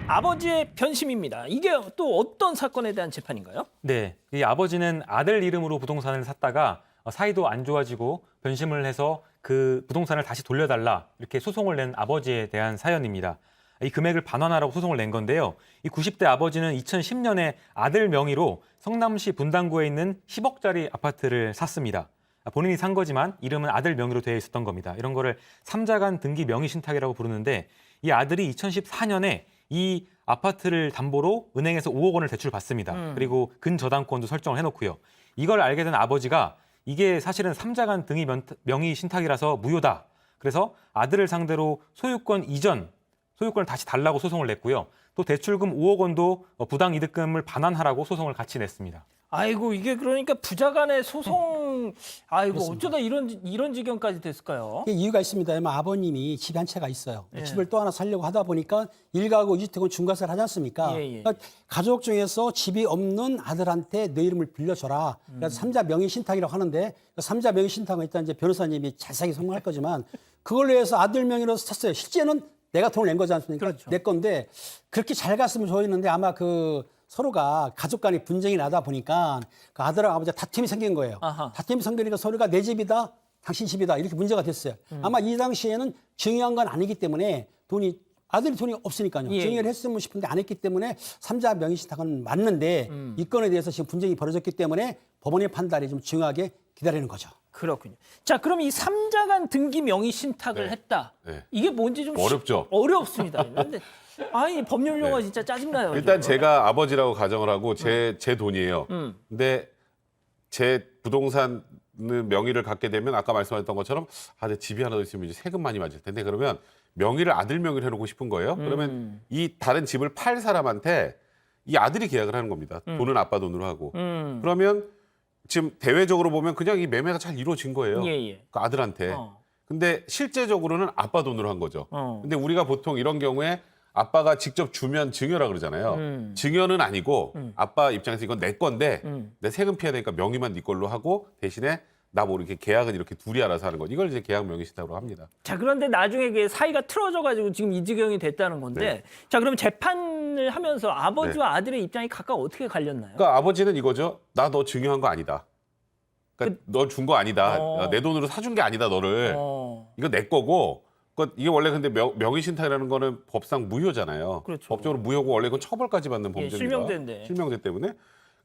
아버지의 변심입니다. 이게 또 어떤 사건에 대한 재판인가요? 네, 이 아버지는 아들 이름으로 부동산을 샀다가 사이도 안 좋아지고 변심을 해서 그 부동산을 다시 돌려달라 이렇게 소송을 낸 아버지에 대한 사연입니다. 이 금액을 반환하라고 소송을 낸 건데요. 이 90대 아버지는 2010년에 아들 명의로 성남시 분당구에 있는 10억짜리 아파트를 샀습니다. 본인이 산 거지만 이름은 아들 명의로 되어 있었던 겁니다. 이런 거를 삼자간 등기 명의 신탁이라고 부르는데 이 아들이 2014년에 이 아파트를 담보로 은행에서 5억 원을 대출받습니다. 그리고 근저당권도 설정을 해놓고요. 이걸 알게 된 아버지가 이게 사실은 삼자간 등기 명의 신탁이라서 무효다. 그래서 아들을 상대로 소유권을 다시 달라고 소송을 냈고요. 또 대출금 5억 원도 부당이득금을 반환하라고 소송을 같이 냈습니다. 아이고 이게 그러니까 부자 간의 소송 아이고 그렇습니다. 어쩌다 이런 지경까지 됐을까요? 이게 이유가 있습니다. 아버님이 집이 한 채가 있어요. 예. 집을 또 하나 살려고 하다 보니까 일가구 이주택은 중과세를 하지 않습니까? 예, 예. 그러니까 가족 중에서 집이 없는 아들한테 내 이름을 빌려줘라. 그래서 삼자 명의 신탁이라고 하는데 삼자 명의 신탁은 일단 이제 변호사님이 자세하게 설명할 거지만 그걸로 해서 아들 명의로 샀어요. 실제는 내가 돈을 낸 거지 않습니까? 그렇죠. 내 건데 그렇게 잘 갔으면 좋았는데 아마 서로가 가족 간에 분쟁이 나다 보니까 그 아들하고 아버지가 다툼이 생긴 거예요. 아하. 다툼이 생기니까 서로가 내 집이다, 당신 집이다 이렇게 문제가 됐어요. 아마 이 당시에는 증여한 건 아니기 때문에 아들이 돈이 없으니까요. 예. 증여를 했으면 싶은데 안 했기 때문에 삼자 명의신탁은 맞는데 이 건에 대해서 지금 분쟁이 벌어졌기 때문에 법원의 판단이 좀 중요하게 기다리는 거죠. 그렇군요. 자, 그럼 이 삼자간 등기 명의 신탁을 네. 했다. 네. 이게 뭔지 좀 어렵죠? 어렵습니다. 근데 아니 법률 용어 진짜 짜증나요. 일단 지금. 제가 아버지라고 가정을 하고 제 돈이에요. 근데 제 부동산 명의를 갖게 되면 아까 말씀하셨던 것처럼 내 집이 하나 더 있으면 이제 세금 많이 맞을 텐데 그러면 명의를 아들 명의로 해놓고 싶은 거예요. 그러면 이 다른 집을 팔 사람한테 이 아들이 계약을 하는 겁니다. 돈은 아빠 돈으로 하고. 그러면 지금 대외적으로 보면 그냥 이 매매가 잘 이루어진 거예요. 예. 그 아들한테. 어. 근데 실제적으로는 아빠 돈으로 한 거죠. 어. 근데 우리가 보통 이런 경우에 아빠가 직접 주면 증여라 그러잖아요. 증여는 아니고 아빠 입장에서 이건 내 건데 내 세금 피해야 되니까 명의만 네 걸로 하고 대신에 나 뭐 이렇게 계약은 이렇게 둘이 알아서 하는 거. 이걸 이제 계약 명의 신탁으로 합니다. 자, 그런데 나중에 그 사이가 틀어져가지고 지금 이 지경이 됐다는 건데, 네. 자, 그럼 재판을 하면서 아버지와 아들의 입장이 각각 어떻게 갈렸나요? 그러니까 아버지는 이거죠. 나 너 증여한 거 아니다. 그러니까 너 준 거 아니다. 내 돈으로 사준 게 아니다 너를. 이거 내 거고. 이게 원래 근데 명의 신탁이라는 거는 법상 무효잖아요. 그렇죠. 법적으로 무효고 원래 이건 처벌까지 받는 예, 범죄입니다. 실명제인데. 실명제 때문에.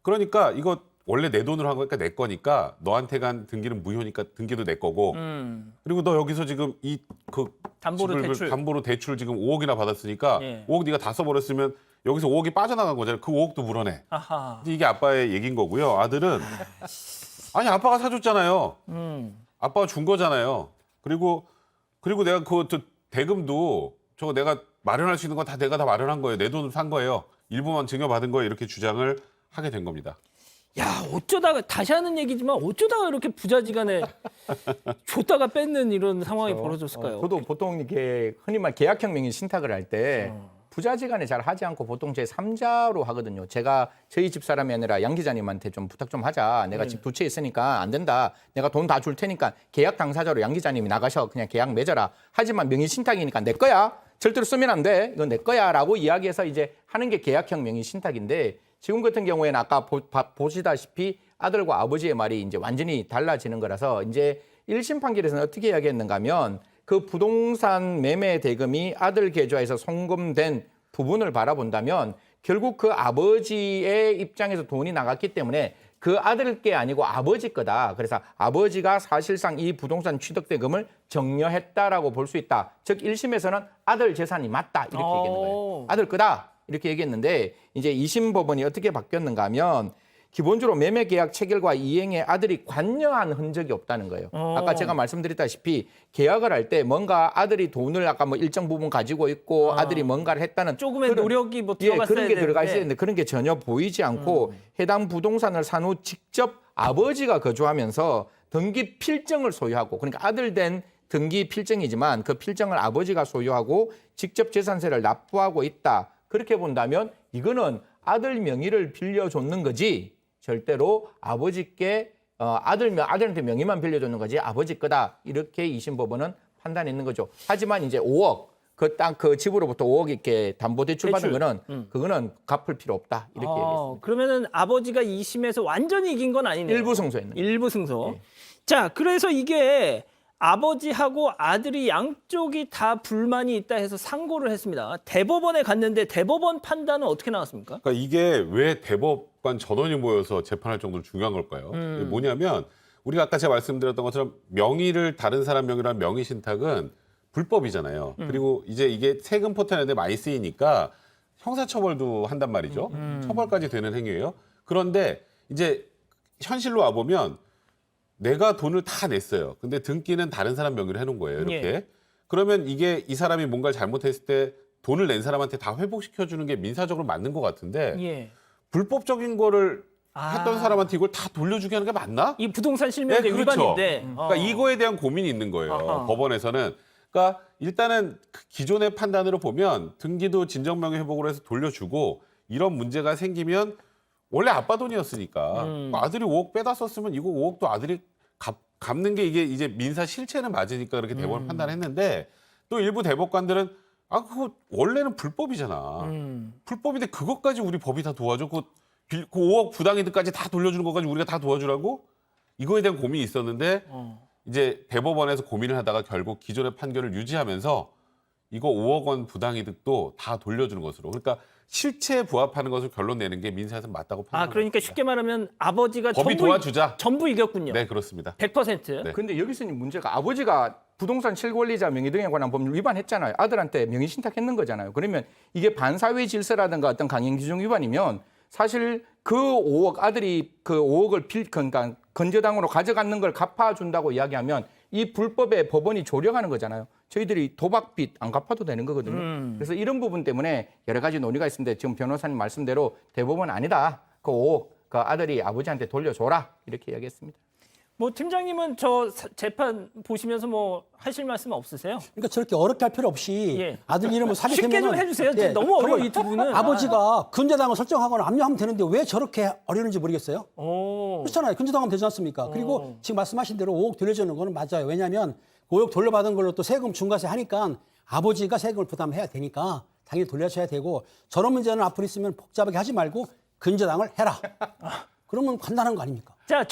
그러니까 이거 원래 내 돈으로 한 거니까 내 거니까 너한테 간 등기는 무효니까 등기도 내 거고. 그리고 너 여기서 지금 담보로 대출 지금 5억이나 받았으니까 예. 5억 네가 다 써버렸으면 여기서 5억이 빠져나간 거잖아요. 그 5억도 물어내. 아하. 이제 이게 아빠의 얘기인 거고요. 아들은 아니 아빠가 사줬잖아요. 아빠가 준 거잖아요. 그리고 내가 대금도 저거 내가 마련할 수 있는 건 다 내가 다 마련한 거예요. 내 돈으로 산 거예요. 일부만 증여받은 거예요. 이렇게 주장을 하게 된 겁니다. 야, 어쩌다가 다시 하는 얘기지만 어쩌다가 이렇게 부자지간에 줬다가 뺏는 이런 상황이 벌어졌을까요? 저도 보통 이렇게 흔히 말 계약형 명의 신탁을 할 때 부자지간에 잘 하지 않고 보통 제 3자로 하거든요. 제가 저희 집 사람이 아니라 양 기자님한테 좀 부탁 좀 하자. 내가 집 두 채 있으니까 안 된다. 내가 돈 다 줄 테니까 계약 당사자로 양 기자님이 나가셔. 그냥 계약 맺어라. 하지만 명의 신탁이니까 내 거야. 절대로 쓰면 안 돼. 이건 내 거야라고 이야기해서 이제 하는 게 계약형 명의 신탁인데 지금 같은 경우에는 아까 보시다시피 아들과 아버지의 말이 이제 완전히 달라지는 거라서 이제 1심 판결에서는 어떻게 이야기했는가 하면 그 부동산 매매 대금이 아들 계좌에서 송금된 부분을 바라본다면 결국 그 아버지의 입장에서 돈이 나갔기 때문에 그 아들 게 아니고 아버지 거다. 그래서 아버지가 사실상 이 부동산 취득 대금을 정려했다라고 볼 수 있다. 즉 1심에서는 아들 재산이 맞다. 이렇게 얘기했는 거예요. 아들 거다. 이렇게 얘기했는데 이제 2심 법원이 어떻게 바뀌었는가 하면 기본적으로 매매 계약 체결과 이행에 아들이 관여한 흔적이 없다는 거예요. 아까 제가 말씀드렸다시피 계약을 할 때 뭔가 아들이 돈을 아까 뭐 일정 부분 가지고 있고 아들이 뭔가를 했다는 조금의 노력이 뭐 들어갔어야 그런 게 들어가 있어야 되는데. 되는데 그런 게 전혀 보이지 않고 해당 부동산을 산 후 직접 아버지가 거주하면서 등기 필증을 소유하고 그러니까 아들 된 등기 필증이지만 그 필증을 아버지가 소유하고 직접 재산세를 납부하고 있다. 그렇게 본다면 이거는 아들 명의를 빌려줬는 거지 절대로 아버지께 아들한테 명의만 빌려줬는 거지 아버지 거다 이렇게 2심 법원은 판단했는 거죠. 하지만 이제 5억 그 땅 그 집으로부터 5억 이렇게 담보대출 받은 대출. 거는 그거는 갚을 필요 없다 이렇게 얘기했습니다. 그러면은 아버지가 2심에서 완전히 이긴 건 아니네요. 일부 승소했는. 일부 승소. 자, 그래서 이게 아버지하고 아들이 양쪽이 다 불만이 있다 해서 상고를 했습니다. 대법원에 갔는데 대법원 판단은 어떻게 나왔습니까? 그러니까 이게 왜 대법관 전원이 모여서 재판할 정도로 중요한 걸까요? 이게 뭐냐면 우리가 아까 제가 말씀드렸던 것처럼 명의를 다른 사람 명의로 한 명의 신탁은 불법이잖아요. 그리고 이제 이게 세금 포탈에 많이 쓰이니까 형사처벌도 한단 말이죠. 처벌까지 되는 행위예요. 그런데 이제 현실로 와보면 내가 돈을 다 냈어요. 근데 등기는 다른 사람 명의로 해놓은 거예요. 이렇게. 예. 그러면 이게 이 사람이 뭔가를 잘못했을 때 돈을 낸 사람한테 다 회복시켜주는 게 민사적으로 맞는 것 같은데 예. 불법적인 거를 아. 했던 사람한테 이걸 다 돌려주게 하는 게 맞나? 이 부동산 실명제 네, 그렇죠. 위반인데. 그러니까 이거에 대한 고민이 있는 거예요. 아하. 법원에서는. 그러니까 일단은 그 기존의 판단으로 보면 등기도 진정명의 회복으로 해서 돌려주고 이런 문제가 생기면 원래 아빠 돈이었으니까 아들이 5억 빼다 썼으면 이거 5억도 아들이 갚는 게 이게 이제 민사 실체는 맞으니까 그렇게 대법원 판단했는데 또 일부 대법관들은 아 그거 원래는 불법이잖아. 불법인데 그것까지 우리 법이 다 도와줘. 그 5억 부당이득까지 다 돌려주는 것까지 우리가 다 도와주라고? 이거에 대한 고민이 있었는데 이제 대법원에서 고민을 하다가 결국 기존의 판결을 유지하면서 이거 5억 원 부당이득도 다 돌려주는 것으로. 그러니까 실체에 부합하는 것을 결론 내는 게 민사에서 맞다고 판단합니다. 그러니까 쉽게 말하면 아버지가 법이 도와주자. 전부 이겼군요. 네, 그렇습니다. 100%. 네. 근데 여기서 문제가 아버지가 부동산 실권리자 명의 등에 관한 법률 위반했잖아요. 아들한테 명의 신탁했는 거잖아요. 그러면 이게 반사회 질서라든가 어떤 강행 규정 위반이면 사실 그 5억 아들이 그 5억을 그러니까 건저당으로 가져가는 걸 갚아준다고 이야기하면 이 불법에 법원이 조력하는 거잖아요. 저희들이 도박빚 안 갚아도 되는 거거든요. 그래서 이런 부분 때문에 여러 가지 논의가 있는데 지금 변호사님 말씀대로 대법원 아니다. 그 5억 그 아들이 아버지한테 돌려줘라 이렇게 이야기했습니다. 뭐 팀장님은 저 재판 보시면서 뭐 하실 말씀 없으세요? 그러니까 저렇게 어렵게 할 필요 없이 예. 아들 이름을 사게 쉽게 되면 좀 해주세요. 너무 어려워 이 두 분은. 아버지가 근저당을 설정하거나 압류하면 되는데 왜 저렇게 어려운지 모르겠어요. 오. 그렇잖아요. 근저당하면 되지 않습니까? 그리고 지금 말씀하신 대로 5억 돌려주는 거는 맞아요. 왜냐하면 5억 돌려받은 걸로 또 세금 중과세 하니까 아버지가 세금을 부담해야 되니까 당연히 돌려줘야 되고 저런 문제는 앞으로 있으면 복잡하게 하지 말고 근저당을 해라. 그러면 간단한 거 아닙니까? 자,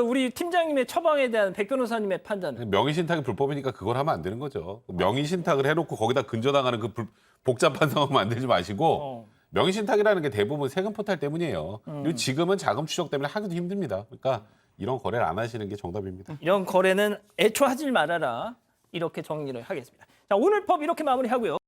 우리 팀장님의 처방에 대한 백 변호사님의 판단은? 명의 신탁이 불법이니까 그걸 하면 안 되는 거죠. 명의 신탁을 해놓고 거기다 근저당하는 그 복잡한 상황 만들지 마시고 명의 신탁이라는 게 대부분 세금 포탈 때문이에요. 그리고 지금은 자금 추적 때문에 하기도 힘듭니다. 그러니까 이런 거래를 안 하시는 게 정답입니다. 이런 거래는 애초 하지 말아라. 이렇게 정리를 하겠습니다. 자, 오늘 법 이렇게 마무리하고요.